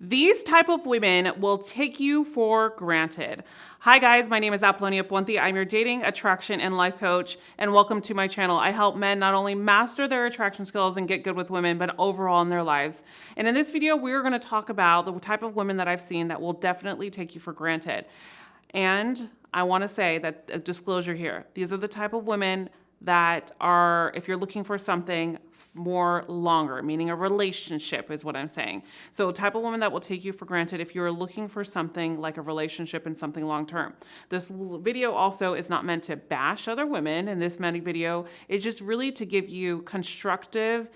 These type of women will take you for granted. Hi guys, my name is Apollonia Ponti. I'm your dating, attraction, and life coach, and welcome to my channel. I help men not only master their attraction skills and get good with women, but overall in their lives. And in this video, we're going to talk about the type of women that I've seen that will definitely take you for granted. And I want to say that a disclosure here, these are the type of women that are, if you're looking for something more longer, meaning a relationship is what I'm saying. So type of woman that will take you for granted if you're looking for something like a relationship and something long-term. This video also is not meant to bash other women, and this video is just really to give you constructive,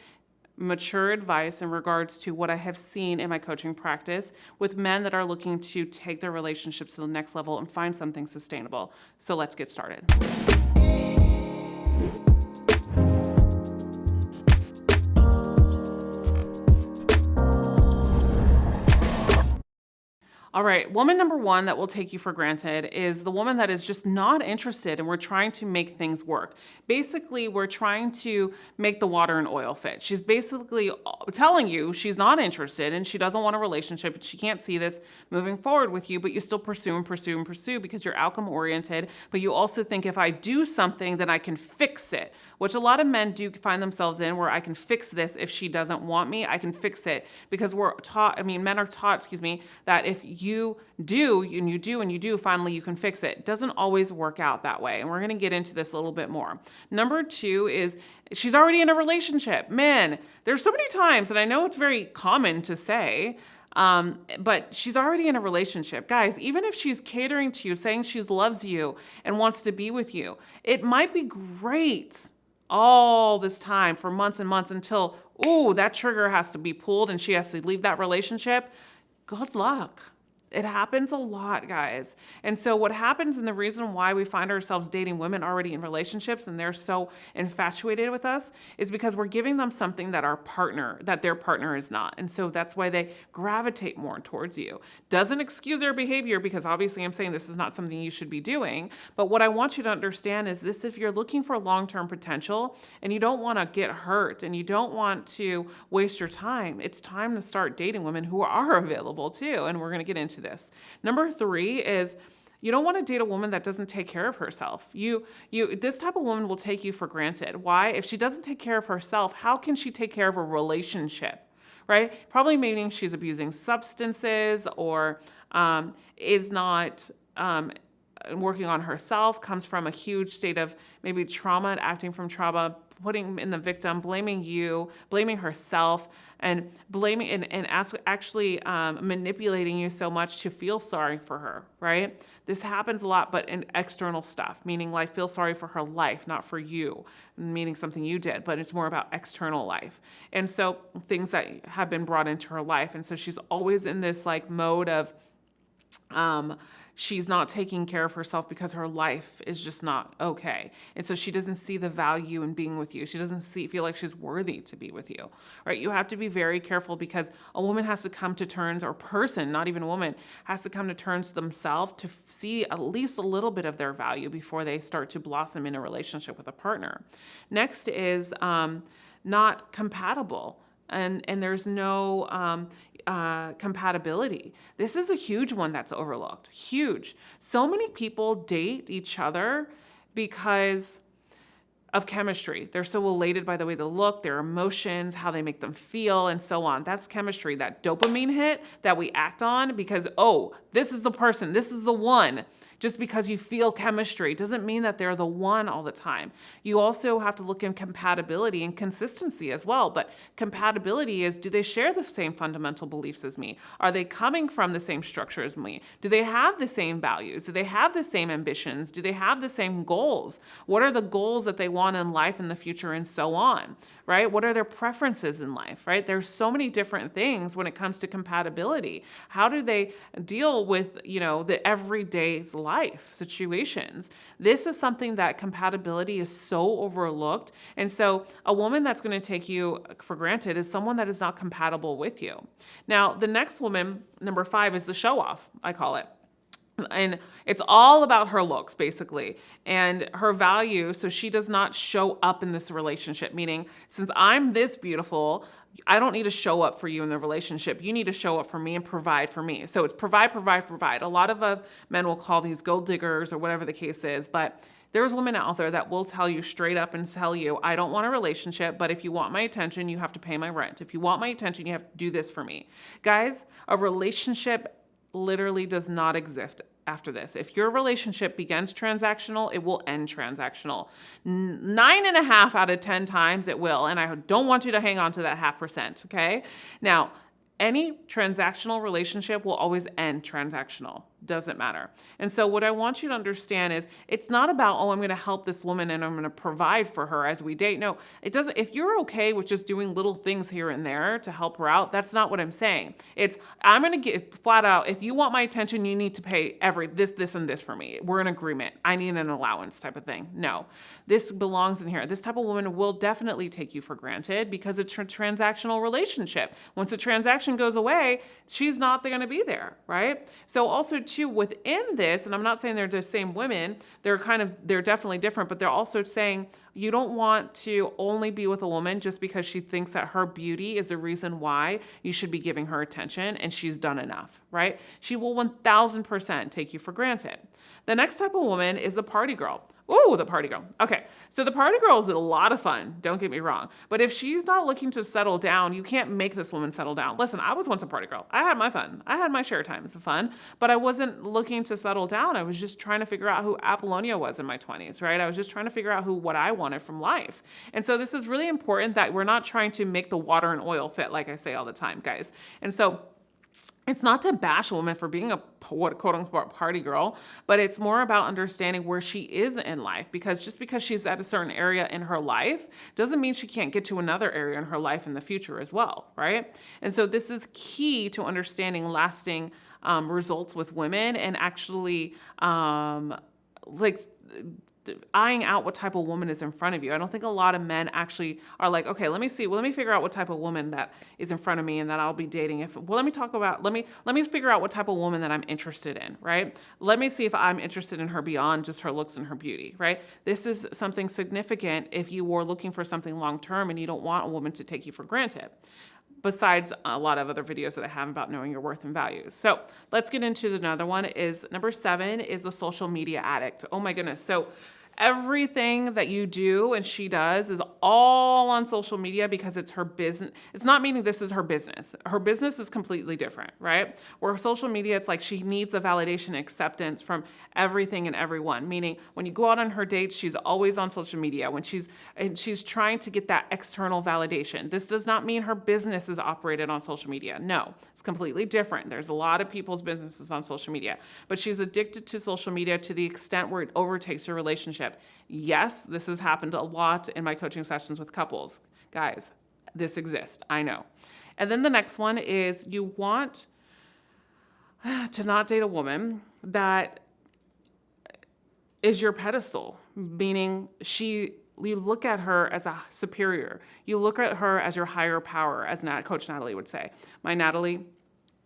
mature advice in regards to what I have seen in my coaching practice with men that are looking to take their relationships to the next level and find something sustainable. So let's get started. All right, woman number one that will take you for granted is the woman that is just not interested, and we're trying to make things work. Basically, we're trying to make the water and oil fit. She's basically telling you she's not interested and she doesn't want a relationship and she can't see this moving forward with you, but you still pursue and pursue and pursue because you're outcome oriented, but you also think if I do something, then I can fix it, which a lot of men do find themselves in, where I can fix this. If she doesn't want me, I can fix it, because we're taught, men are taught, that if you do, and you do, and you do, finally you can fix it. It doesn't always work out that way. And we're going to get into this a little bit more. Number two is she's already in a relationship. Man, there's so many times, and I know it's very common to say, but she's already in a relationship. Guys, even if she's catering to you, saying she loves you and wants to be with you, it might be great all this time for months and months until, ooh, that trigger has to be pulled and she has to leave that relationship. Good luck. It happens a lot, guys. And so what happens, and the reason why we find ourselves dating women already in relationships and they're so infatuated with us, is because we're giving them something that their partner is not. And so that's why they gravitate more towards you. Doesn't excuse their behavior, because obviously I'm saying this is not something you should be doing. But what I want you to understand is this: if you're looking for long-term potential and you don't want to get hurt and you don't want to waste your time, it's time to start dating women who are available too. And we're going to get into this. Number three is you don't want to date a woman that doesn't take care of herself. This type of woman will take you for granted. Why? If she doesn't take care of herself, how can she take care of a relationship? Right? Probably meaning she's abusing substances or is not working on herself, comes from a huge state of maybe trauma, acting from trauma, putting in the victim, blaming you, blaming herself, and blaming and actually manipulating you so much to feel sorry for her, right? This happens a lot, but in external stuff, meaning like feel sorry for her life, not for you, meaning something you did, but it's more about external life. And so things that have been brought into her life. And so she's always in this like mode of, she's not taking care of herself because her life is just not okay. And so she doesn't see the value in being with you. She doesn't feel like she's worthy to be with you, right? You have to be very careful, because a woman has to come to terms, or person, not even a woman, has to come to terms themselves to see at least a little bit of their value before they start to blossom in a relationship with a partner. Next is not compatible. And there's no compatibility. This is a huge one that's overlooked. Huge. So many people date each other because of chemistry. They're so elated by the way they look, their emotions, how they make them feel, and so on. That's chemistry, that dopamine hit that we act on because, oh, this is the person, this is the one. Just because you feel chemistry doesn't mean that they're the one all the time. You also have to look in compatibility and consistency as well. But compatibility is, do they share the same fundamental beliefs as me? Are they coming from the same structure as me? Do they have the same values? Do they have the same ambitions? Do they have the same goals? What are the goals that they want in life in the future, and so on, right? What are their preferences in life, right? There's so many different things when it comes to compatibility. How do they deal with, the everyday life situations? This is something that compatibility is so overlooked. And so a woman that's going to take you for granted is someone that is not compatible with you. Now, the next woman, number 5, is the show off, I call it. And it's all about her looks, basically, and her value. So she does not show up in this relationship, meaning, since I'm this beautiful, I don't need to show up for you in the relationship. You need to show up for me and provide for me. So it's provide, provide, provide. A lot of men will call these gold diggers or whatever the case is, but there's women out there that will tell you straight up and tell you, I don't want a relationship, but if you want my attention, you have to pay my rent. If you want my attention, you have to do this for me. Guys, a relationship literally does not exist after this. If your relationship begins transactional, it will end transactional. 9.5 out of 10 times it will. And I don't want you to hang on to that 0.5%. Okay. Now, any transactional relationship will always end transactional. Doesn't matter. And so what I want you to understand is it's not about, oh, I'm going to help this woman and I'm going to provide for her as we date. No, it doesn't. If you're okay with just doing little things here and there to help her out, that's not what I'm saying. It's, I'm going to get flat out, if you want my attention, you need to pay this, and this for me. We're in agreement. I need an allowance type of thing. No, this belongs in here. This type of woman will definitely take you for granted because it's a transactional relationship. Once a transaction goes away, she's not going to be there, right? So also too, within this, and I'm not saying they're the same women, they're definitely different, but they're also saying you don't want to only be with a woman just because she thinks that her beauty is the reason why you should be giving her attention and she's done enough, right? She will 1000% take you for granted. The next type of woman is the party girl. Ooh, the party girl. Okay, so the party girl is a lot of fun, don't get me wrong. But if she's not looking to settle down, you can't make this woman settle down. Listen, I was once a party girl. I had my fun. I had my share times of fun, but I wasn't looking to settle down. I was just trying to figure out who Apollonia was in my 20s, right? I was just trying to figure out what I wanted from life. And so this is really important that we're not trying to make the water and oil fit, like I say all the time, guys. And so it's not to bash a woman for being a quote unquote party girl, but it's more about understanding where she is in life, because just because she's at a certain area in her life doesn't mean she can't get to another area in her life in the future as well, right? And so this is key to understanding lasting results with women and actually eyeing out what type of woman is in front of you. I don't think a lot of men actually are like, okay, let me figure out what type of woman that is in front of me and that I'll be dating. Let me figure out what type of woman that I'm interested in, right? Let me see if I'm interested in her beyond just her looks and her beauty, right? This is something significant if you are looking for something long-term and you don't want a woman to take you for granted. Besides a lot of other videos that I have about knowing your worth and values. So let's get into another one. Is number 7 is the social media addict. Oh my goodness. So everything that you do and she does is all on social media because it's her business. It's not meaning this is her business. Her business is completely different, right? Where social media, it's like she needs a validation and acceptance from everything and everyone. Meaning when you go out on her dates, she's always on social media when she's trying to get that external validation. This does not mean her business is operated on social media. No, it's completely different. There's a lot of people's businesses on social media, but she's addicted to social media to the extent where it overtakes her relationship. Yes, this has happened a lot in my coaching sessions with couples. Guys, this exists. I know. And then the next one is you want to not date a woman that is your pedestal, meaning you look at her as a superior. You look at her as your higher power, as Coach Natalie would say. My Natalie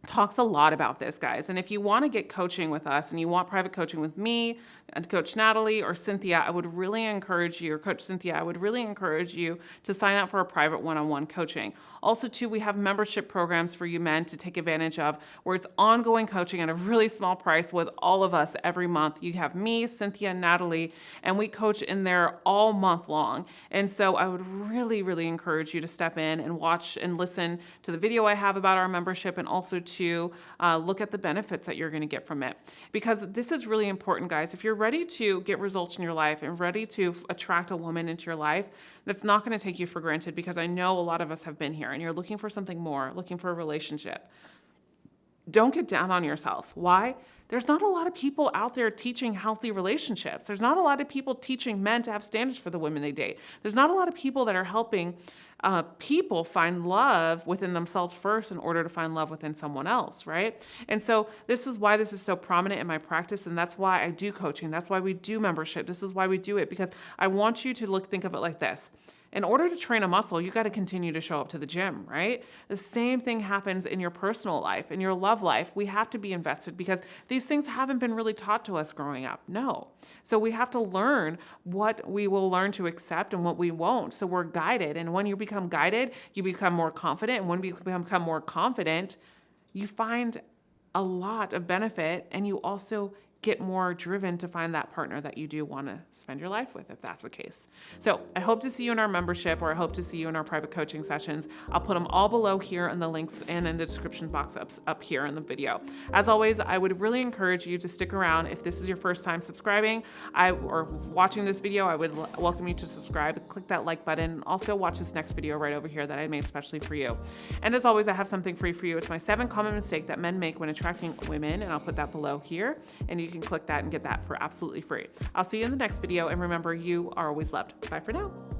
talks a lot about this, guys. And if you want to get coaching with us and you want private coaching with me and Coach Natalie or Cynthia, I would really encourage you, or Coach Cynthia, I would really encourage you to sign up for a private one-on-one coaching. Also, too, we have membership programs for you men to take advantage of where it's ongoing coaching at a really small price with all of us every month. You have me, Cynthia, and Natalie, and we coach in there all month long. And so I would really, really encourage you to step in and watch and listen to the video I have about our membership, and also to look at the benefits that you're going to get from it. Because this is really important, guys. If you're ready to get results in your life and ready to attract a woman into your life, that's not going to take you for granted, because I know a lot of us have been here and you're looking for something more, looking for a relationship. Don't get down on yourself. Why? There's not a lot of people out there teaching healthy relationships. There's not a lot of people teaching men to have standards for the women they date. There's not a lot of people that are helping people find love within themselves first in order to find love within someone else, right? And so this is why this is so prominent in my practice, and that's why I do coaching. That's why we do membership. This is why we do it, because I want you to think of it like this. In order to train a muscle, you got to continue to show up to the gym, right? The same thing happens in your personal life, in your love life. We have to be invested because these things haven't been really taught to us growing up. No. So we have to learn what we will learn to accept and what we won't. So we're guided. And when you become guided, you become more confident. And when you become more confident, you find a lot of benefit, and you also get more driven to find that partner that you do want to spend your life with, if that's the case. So I hope to see you in our membership, or I hope to see you in our private coaching sessions. I'll put them all below here in the links and in the description box up here in the video. As always, I would really encourage you to stick around. If this is your first time subscribing or watching this video, I would welcome you to subscribe. Click that like button. And also watch this next video right over here that I made especially for you. And as always, I have something free for you. It's my 7 common mistakes that men make when attracting women, and I'll put that below here. And you can click that and get that for absolutely free. I'll see you in the next video, and remember, you are always loved. Bye for now.